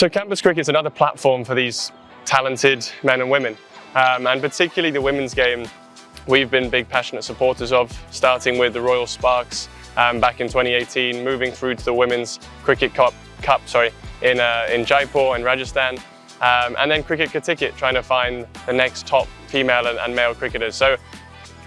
So campus cricket is another platform for these talented men and women, and particularly the women's game we've been big passionate supporters of, starting with the Royal Sparks back in 2018, moving through to the Women's Cricket Cup in Jaipur in Rajasthan, and then Cricket Ka Ticket, trying to find the next top female and male cricketers. So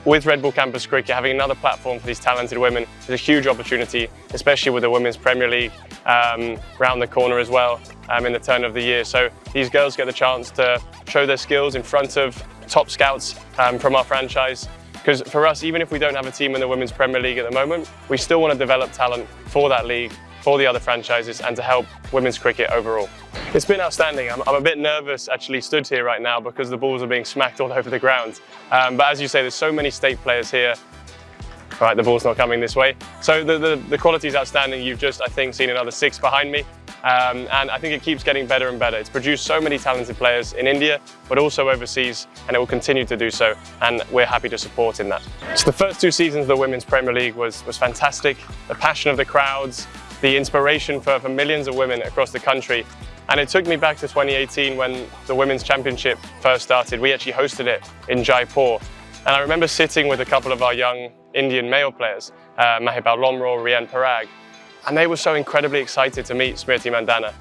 with Red Bull Campus Cricket, having another platform for these talented women is a huge opportunity, especially with the Women's Premier League round the corner as well in the turn of the year. So these girls get the chance to show their skills in front of top scouts from our franchise. Because for us, even if we don't have a team in the Women's Premier League at the moment, we still want to develop talent for that league, for the other franchises, and to help women's cricket overall. It's been outstanding. I'm a bit nervous actually stood here right now because the balls are being smacked all over the ground. But as you say, there's so many state players here. All right, the ball's not coming this way. So the quality is outstanding. You've just, I think, seen another 6 behind me. And I think it keeps getting better and better. It's produced so many talented players in India, but also overseas, and it will continue to do so. And we're happy to support in that. So the first 2 seasons of the Women's Premier League was fantastic. The passion of the crowds, the inspiration for millions of women across the country. And it took me back to 2018 when the Women's Championship first started. We actually hosted it in Jaipur. And I remember sitting with a couple of our young Indian male players, Mahibal Lomro, Rian Parag, and they were so incredibly excited to meet Smriti Mandhana,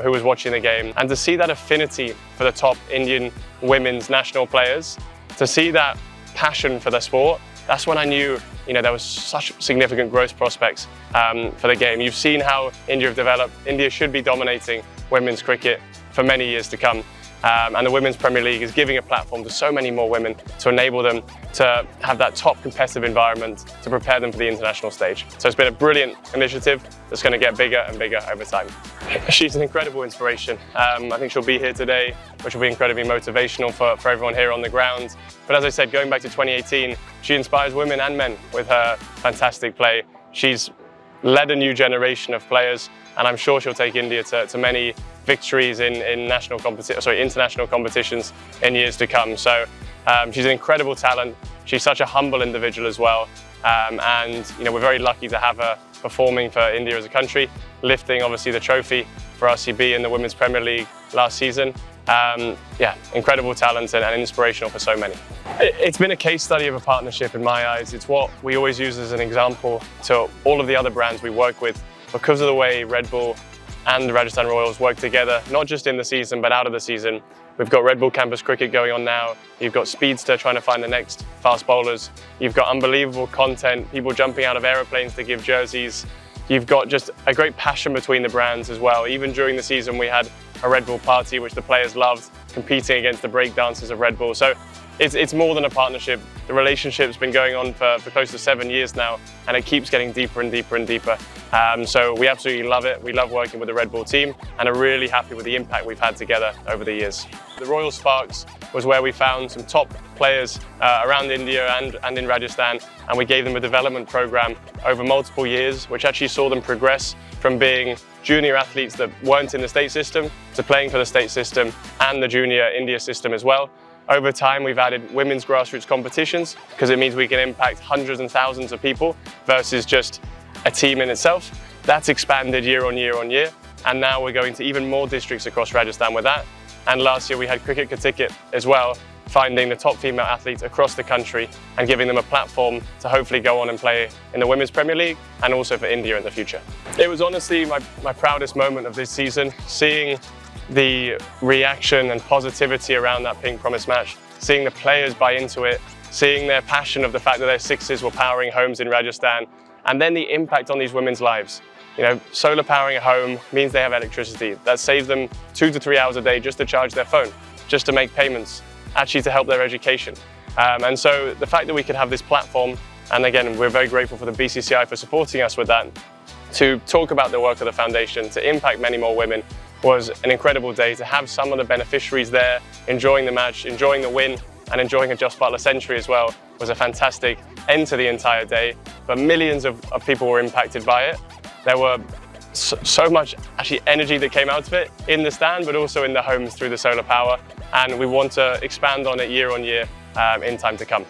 who was watching the game. And to see that affinity for the top Indian women's national players, to see that passion for the sport, that's when I knew there was such significant growth prospects for the game. You've seen how India have developed. India should be dominating women's cricket for many years to come. And the Women's Premier League is giving a platform to so many more women to enable them to have that top competitive environment to prepare them for the international stage. So it's been a brilliant initiative that's going to get bigger and bigger over time. She's an incredible inspiration. I think she'll be here today, which will be incredibly motivational for everyone here on the ground. But as I said, going back to 2018, she inspires women and men with her fantastic play. She's led a new generation of players, and I'm sure she'll take India to many victories in international competitions in years to come. So she's an incredible talent. She's such a humble individual as well. And we're very lucky to have her performing for India as a country, lifting obviously the trophy for RCB in the Women's Premier League last season. Incredible talent and inspirational for so many. It's been a case study of a partnership in my eyes. It's what we always use as an example to all of the other brands we work with, because of the way Red Bull and the Rajasthan Royals work together, not just in the season, but out of the season. We've got Red Bull Campus Cricket going on now. You've got Speedster trying to find the next fast bowlers. You've got unbelievable content, people jumping out of aeroplanes to give jerseys. You've got just a great passion between the brands as well. Even during the season, we had a Red Bull party, which the players loved, competing against the break dancers of Red Bull. So it's more than a partnership. The relationship's been going on for close to 7 years now, and it keeps getting deeper and deeper and deeper. So we absolutely love it. We love working with the Red Bull team and are really happy with the impact we've had together over the years. The Royal Sparks was where we found some top players around India and in Rajasthan, and we gave them a development program over multiple years, which actually saw them progress from being junior athletes that weren't in the state system to playing for the state system and the junior India system as well. Over time, we've added women's grassroots competitions because it means we can impact hundreds and thousands of people versus just a team in itself. That's expanded year on year on year, and now we're going to even more districts across Rajasthan with that. And last year we had Cricket Ka Ticket as well, finding the top female athletes across the country and giving them a platform to hopefully go on and play in the Women's Premier League and also for India in the future. It was honestly my proudest moment of this season, seeing the reaction and positivity around that Pink Promise match, seeing the players buy into it, seeing their passion of the fact that their sixes were powering homes in Rajasthan, and then the impact on these women's lives. Solar powering a home means they have electricity. That saves them 2 to 3 hours a day just to charge their phone, just to make payments, actually to help their education. And so the fact that we could have this platform, and again, we're very grateful for the BCCI for supporting us with that, to talk about the work of the foundation, to impact many more women, was an incredible day. To have some of the beneficiaries there, enjoying the match, enjoying the win, and enjoying a Jos Buttler century as well, was a fantastic end to the entire day. But millions of people were impacted by it. There were so much actually energy that came out of it in the stand, but also in the homes through the solar power. And we want to expand on it year on year in time to come.